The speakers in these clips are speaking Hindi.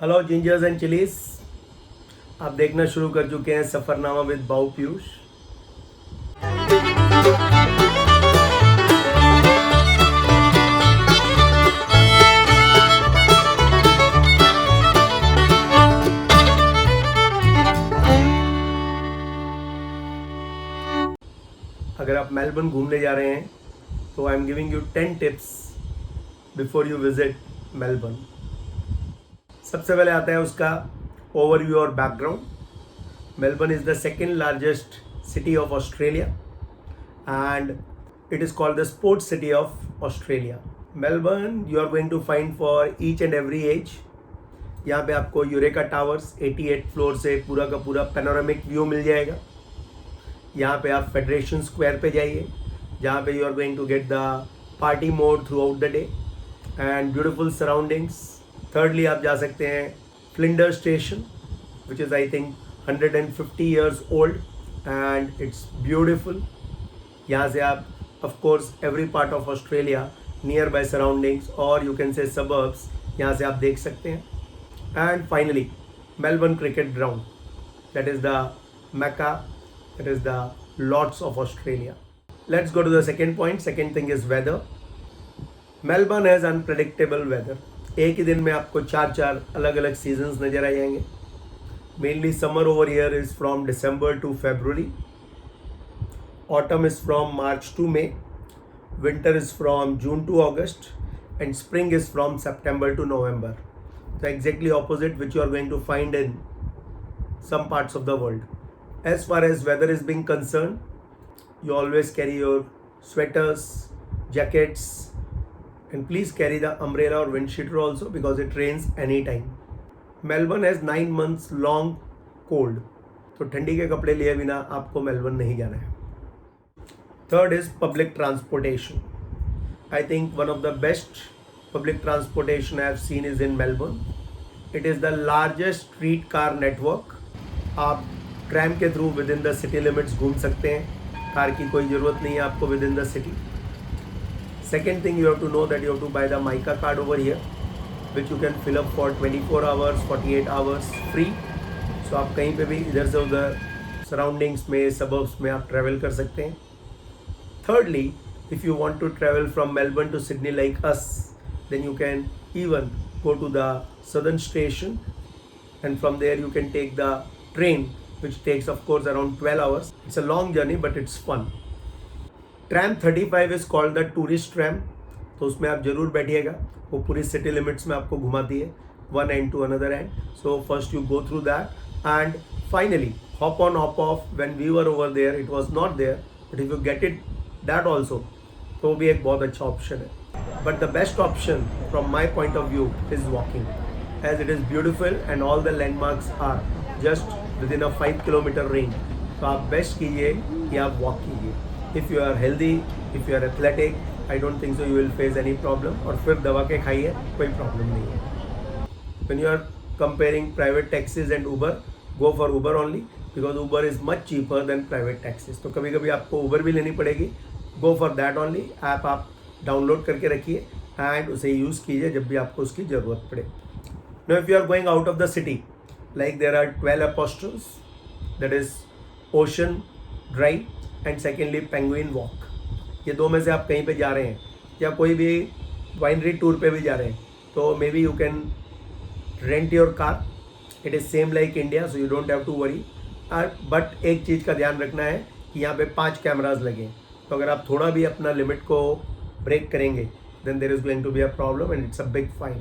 Hello gingers and chillies. आप देखना शुरू कर चुके हैं सफ़रनामा विद बाऊ पीयूष। अगर आप मेलबर्न घूमने जा रहे हैं तो I am giving you 10 tips before you visit Melbourne. सबसे पहले आता है उसका ओवरव्यू और background. Melbourne is the second largest city of Australia and it is called the sports city of Australia. Melbourne you are going to find for each and every age. यहाँ पे आपको यूरेका टावर्स 88 फ्लोर से पूरा का पूरा पैनोरामिक व्यू मिल जाएगा। यहाँ पे आप फेडरेशन स्क्वायर पे जाइए जहाँ पे you are going to get the party mode throughout the day and beautiful surroundings. Thirdly आप जा सकते हैं Flinders Station which is I think 150 years old and it's beautiful. यहाँ से आप of course every part of Australia near by surroundings और यू कैन से सबर्ब्स यहाँ से आप देख सकते हैं। And finally Melbourne Cricket Ground that is the Mecca, that is the lords of Australia. Let's go to the second point. Second thing is weather. Melbourne has unpredictable weather. एक ही दिन में आपको चार अलग अलग सीजन्स नज़र आ जाएंगे। Mainly summer over year is from December to February. Autumn is from March to May, winter is from June to August, and spring is from September to November. So exactly opposite which you are going to find in some parts of the world. As far as weather is being concerned, you always carry your sweaters, jackets, and please carry the umbrella or wind cheater also because it rains anytime. Melbourne has 9 months long cold. तो ठंडी के कपड़े लिए बिना आपको मेलबर्न नहीं जाना है। Third is public transportation. I think one of the best public transportation I have seen is in Melbourne. It is the largest streetcar network. आप ट्रैम के through with in the city limits घूम सकते हैं। कार की कोई ज़रूरत नहीं है आपको with in the city. Second thing you have to know that you have to buy the Mica card over here, which you can fill up for 24 hours, 48 hours free. So आप कहीं पे भी इधर से उधर सराउंडिंग्स में सबर्ब्स में आप ट्रैवल कर सकते हैं। Thirdly, if you want to travel from Melbourne to Sydney like us, then you can even go to the southern station and from there you can take the train which takes of course around 12 hours. It's a long journey but it's fun. Tram 35 is called the tourist tram. तो उसमें आप ज़रूर बैठिएगा। वो पूरी सिटी लिमिट्स में आपको घुमाती है one end to another end. So first you go through that and finally hop on hop off. When we were over there it was not there, but if you get it that also, तो भी एक बहुत अच्छा ऑप्शन है। But the best option from my point of view is walking, as it is beautiful and all the landmarks are just within a 5 kilometre range. तो आप बेस्ट कीजिए कि आप वॉक कीजिए। If you are healthy, if you are athletic, I don't think so you will face any problem. और फिर दवा के खाइए, कोई प्रॉब्लम नहीं है। When you are comparing private taxis and Uber, go for Uber only because Uber is much cheaper than private taxis. तो कभी कभी आपको उबर भी लेनी पड़ेगी, go for that only. App आप डाउनलोड करके रखिए एंड उसे यूज़ कीजिए जब भी आपको उसकी ज़रूरत पड़े। No if you are going out of the city, like there are 12 apostles, that is ocean drive and secondly penguin walk. ये दो में से आप कहीं पे जा रहे हैं या कोई भी वाइनरी टूर पे भी जा रहे हैं तो maybe you can rent your car. It is same like India, so you don't have to worry. But एक चीज़ का ध्यान रखना है कि यहाँ पे 5 कैमराज लगे, तो अगर आप थोड़ा भी अपना लिमिट को ब्रेक करेंगे then there is going to be a problem and it's a big fine.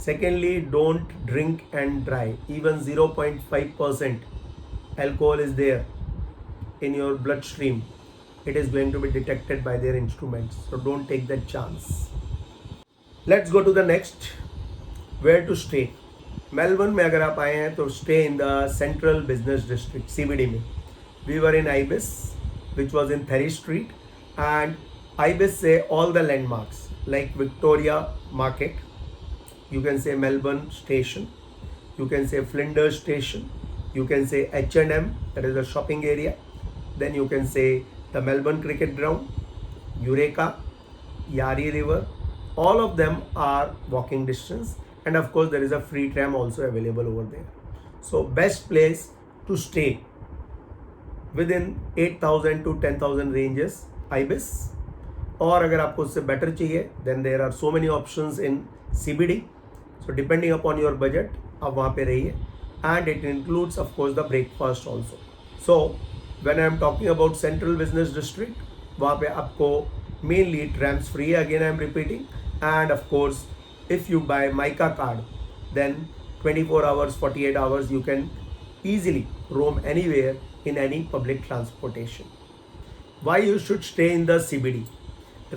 Secondly, don't drink and drive. Even 0.5% alcohol is there in your bloodstream, it is going to be detected by their instruments, so don't take that chance. Let's go to the next, where to stay. Melbourne में अगर आप आए हैं तो stay in the central business district CBD में। We were in Ibis which was in Ferry Street, and Ibis say all the landmarks like Victoria Market, you can say Melbourne Station, you can say Flinders Station, you can say H&M, that is the shopping area, then you can say the Melbourne Cricket Ground, Eureka, Yarra River, all of them are walking distance and of course there is a free tram also available over there. So best place to stay within 8,000 to 10,000 ranges Ibis. और अगर आपको उससे बेटर चाहिए then there are so many options in CBD. So depending upon your budget आप वहाँ पे रहिए, and it includes of course the breakfast also. So when I am talking about Central Business District, वहाँ पे आपको mainly trams free, again I am repeating, and of course if you buy Mica card then 24 hours 48 hours you can easily roam anywhere in any public transportation. Why you should stay in the CBD?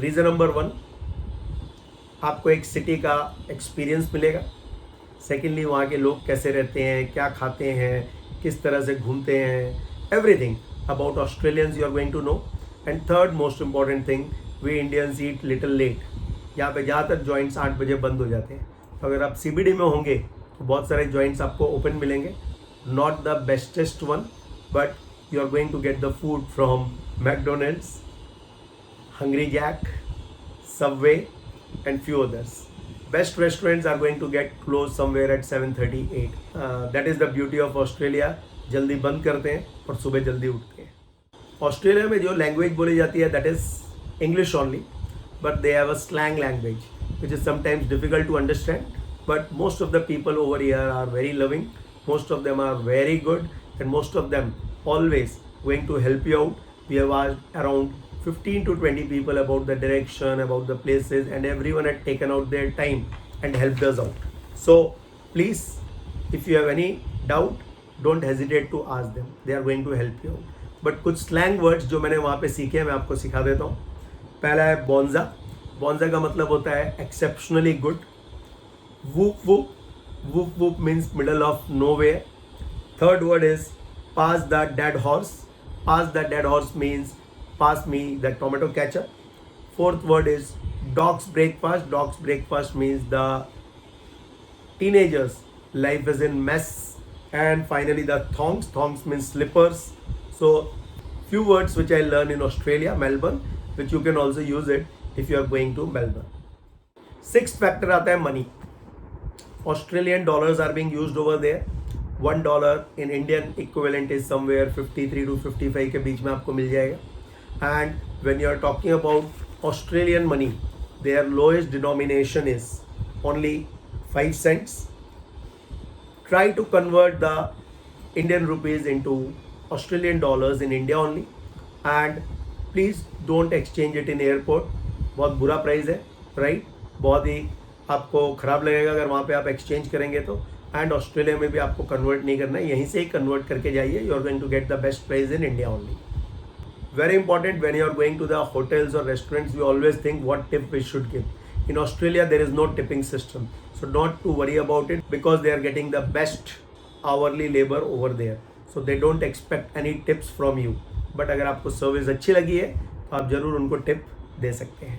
Reason number 1, आपको एक सिटी का एक्सपीरियंस मिलेगा. सेकेंडली वहाँ के लोग कैसे रहते हैं, क्या खाते हैं, किस तरह से घूमते हैं, everything about Australians you are going to know. And third most important thing, we Indians eat little late. यहाँ पे ज़्यादातर जॉइंट्स 8 बजे बंद हो जाते हैं. तो अगर आप CBD में होंगे तो बहुत सारे जॉइंट्स आपको ओपन मिलेंगे. Not the bestest one, but you are going to get the food from McDonald's, Hungry Jack, Subway and few others. Best restaurants are going to get closed somewhere at 7:38. That is the beauty of Australia. जल्दी बंद करते हैं और सुबह जल्दी उठते हैं. ऑस्ट्रेलिया में जो लैंग्वेज बोली जाती है that is English only, but they have a slang language which is sometimes difficult to understand. But most of the people over here are very loving. Most of them are very good, and most of them always going to help you out. We have asked around 15 to 20 people about the direction, about the places, and everyone had taken out their time and helped us out. So please, if you have any doubt, don't hesitate to ask them. They are going to help you out. But कुछ slang words जो मैंने वहाँ पे सीखे हैं मैं आपको सिखा देता हूँ. पहला है bonza. Bonza का मतलब होता है exceptionally good. Whoop whoop. Whoop whoop means middle of nowhere. Third word is pass the dead horse. Pass the dead horse means pass me the tomato ketchup. Fourth word is dog's breakfast. Dog's breakfast means the teenagers' life is in mess. And finally the thongs. Thongs means slippers. So few words which I learned in Australia, Melbourne, which you can also use it if you are going to Melbourne. Sixth factor आता है money. Australian dollars are being used over there. $1 in Indian equivalent is somewhere 53 to 55 के बीच में आपको मिल जाएगा. And when you are talking about Australian money, their lowest denomination is only 5 cents. Try to convert the Indian rupees into Australian dollars in India only, and please don't exchange it in airport. बहुत बुरा प्राइस है, राइट? बहुत ही आपको ख़राब लगेगा अगर वहाँ पे आप एक्सचेंज करेंगे तो. एंड ऑस्ट्रेलिया में भी आपको कन्वर्ट नहीं करना है, यहीं से ही कन्वर्ट करके जाइए. You are going to get the best price in India only. Very important, when you are going to the hotels or restaurants, we always think what tip we should give. In Australia, there is no tipping system. So not to worry about it, because they are getting the best hourly labor over there. So they don't expect any tips from you. But अगर आपको सर्विस अच्छी लगी है तो आप ज़रूर उनको टिप दे सकते हैं.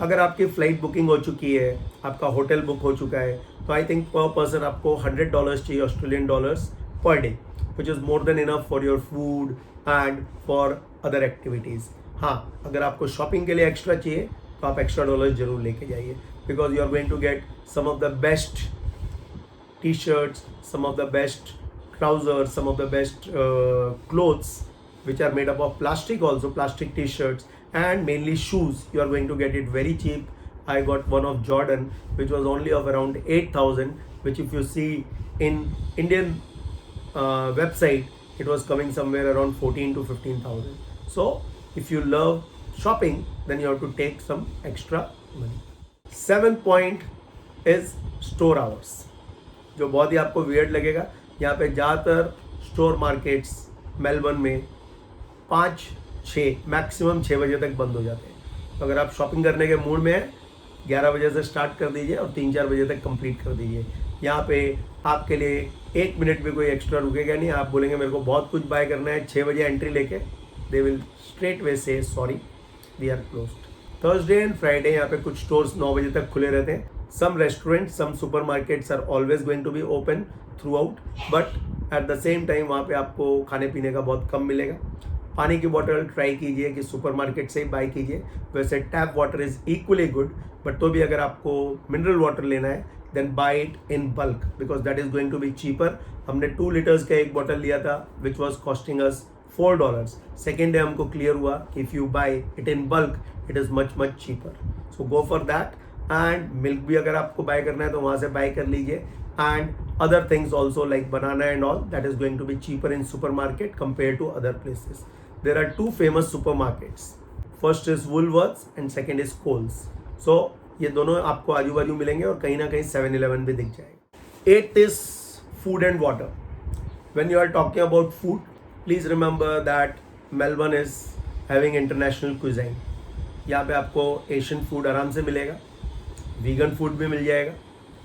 अगर आपकी फ़्लाइट बुकिंग हो चुकी है, आपका होटल बुक हो चुका है, तो आई थिंक पर पर्सन आपको $100 चाहिए Australian dollars per day, which is more than enough for your food and for other activities. हाँ, अगर आपको शॉपिंग के लिए एक्स्ट्रा चाहिए तो आप एक्स्ट्रा डॉलर्स जरूर लेके जाइए, because you are going to get some of the best T shirts, some of the best trousers, some of the best clothes which are made up of plastic, also plastic t-shirts, and mainly shoes. You are going to get it very cheap. I got one of Jordan which was only of around 8,000, which if you see in Indian website it was coming somewhere around 14 to 15,000. So if you love shopping, then you have to take some extra money. 7th point is store hours, जो बहुत ही आपको weird लगेगा. यहाँ पे ज़्यादातर स्टोर मार्केट्स मेलबर्न में 5-6 मैक्सिमम 6 बजे तक बंद हो जाते हैं. तो अगर आप शॉपिंग करने के मूड में हैं, 11 बजे से स्टार्ट कर दीजिए और 3-4 बजे तक कंप्लीट कर दीजिए. यहाँ पे आपके लिए 1 मिनट भी कोई एक्स्ट्रा रुकेगा नहीं. आप बोलेंगे मेरे को बहुत कुछ बाय करना है, 6 बजे एंट्री लेके, दे विल स्ट्रेट वे से sorry we are closed. Thursday and Friday यहाँ पे कुछ स्टोर्स 9 बजे तक खुले रहते हैं. Some restaurants, some supermarkets are always going to be open throughout, but at the same time वहाँ पे आपको खाने पीने का बहुत कम मिलेगा. पानी की बोतल ट्राई कीजिए कि सुपरमार्केट से ही बाय कीजिए. वैसे tap water is equally good, but तो भी अगर आपको मिनरल वाटर लेना है then buy it in bulk because that is going to be cheaper. हमने 2 लीटर्स का एक बॉटल लिया था which was costing us $4. Second day हमको क्लियर हुआ कि if you buy it in bulk it is much cheaper. So go for that. And milk भी अगर आपको बाय करना है तो वहाँ से बाय कर लीजिए. And other things also like banana and all, that is going to be cheaper in supermarket compared to other places. There are 2 famous supermarkets. First is Woolworths and second is Coles. So ये दोनों आपको आजू बाजू मिलेंगे और कहीं ना कहीं 7-Eleven भी दिख जाएगा. 8th is food and water. When you are talking about food, please remember that Melbourne is having international cuisine. यहाँ पे आपको एशियन फूड आराम से मिलेगा, वीगन फूड भी मिल जाएगा,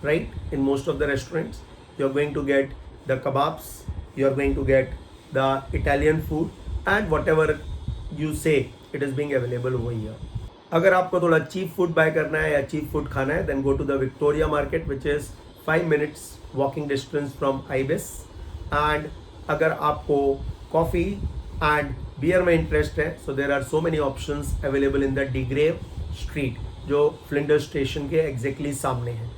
right? In most of the restaurants, you are going to get the kebabs, you are going to get the Italian food, and whatever you say, it is being available over here. अगर आपको थोड़ा चीप फूड बाय करना है या चीप फूड खाना है, then go to the Victoria Market, which is 5 minutes walking distance from Ibis. And अगर आपको कॉफ़ी एंड बियर में इंटरेस्ट है, so there are so many options available in the De Grave Street, जो फ्लिंडर्स स्टेशन के एग्जैक्टली सामने है.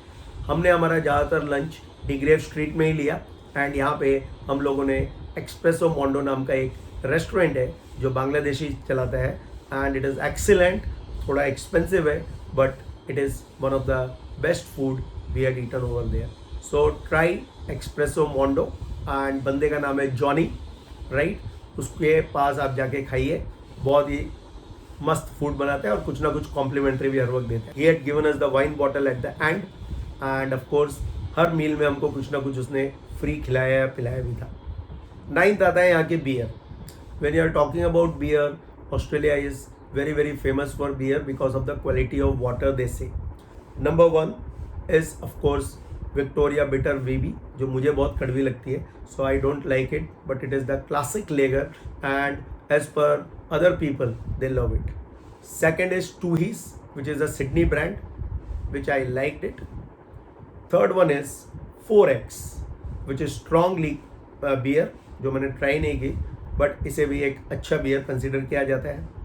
हमने हमारा ज़्यादातर लंच De Grave स्ट्रीट में ही लिया. एंड यहाँ पे हम लोगों ने एक्सप्रेसो मोंडो नाम का एक रेस्टोरेंट है जो बांग्लादेशी चलाता है, एंड इट इज़ एक्सीलेंट. थोड़ा एक्सपेंसिव है but it is one of the best food we had eaten over there. So try Expresso Mondo. And बंदे का नाम है जॉनी, राइट? उसके पास आप जाके खाइए, बहुत ही मस्त फूड बनाते हैं और कुछ ना कुछ कॉम्प्लीमेंट्री भी हर वक्त देते हैं. He had given us the wine bottle at the end, and of course हर मील में हमको कुछ ना कुछ उसने फ्री खिलाया या पिलाया भी था. 9th आता है यहाँ के beer. When you are talking about beer, Australia is very famous for beer because of the quality of water they say. Number 1 is of course Victoria Bitter VB, जो मुझे बहुत कड़वी लगती है, so I don't like it, but it is the classic lager and as per other people they love it. Second is Tooheys, which is a Sydney brand, which I liked it. Third one is 4X, which is strongly beer, जो मैंने ट्राई नहीं की बट इसे भी एक अच्छा बियर कंसिडर किया जाता है.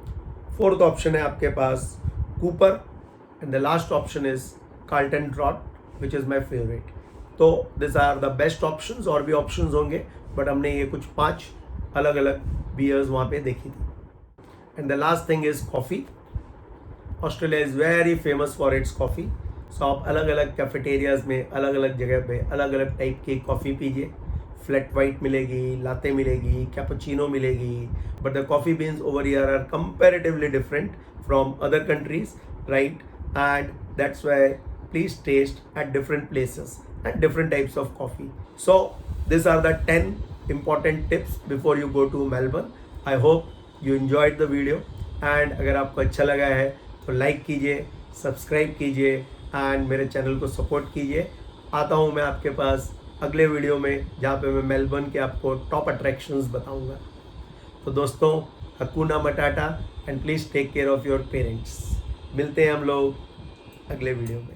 फोर्थ ऑप्शन है आपके पास Cooper, and the last option is Carlton Draught, which is my favourite. तो this are the best options. और भी ऑप्शंस होंगे बट हमने ये कुछ 5 अलग अलग बियर्स वहाँ पे देखी थी. And the last thing is coffee. Australia is very famous for its coffee. So आप अलग अलग कैफेटेरियाज में अलग अलग जगह पे अलग अलग टाइप की कॉफ़ी पीजिए. फ्लैट वाइट मिलेगी, लाते मिलेगी, कैपुचिनो मिलेगी, but the coffee beans over here are comparatively different from other countries, right? And that's why please taste at different places and different types of coffee. So these are the 10 important tips before you go to Melbourne. I hope you enjoyed the video, and अगर आपको अच्छा लगा है तो लाइक कीजिए, सब्सक्राइब कीजिए एंड मेरे चैनल को सपोर्ट कीजिए. आता हूँ मैं आपके पास अगले वीडियो में जहाँ पे मैं मेलबर्न के आपको टॉप अट्रैक्शंस बताऊँगा. तो दोस्तों, hakuna matata and please take care of your parents. मिलते हैं हम लोग अगले वीडियो में.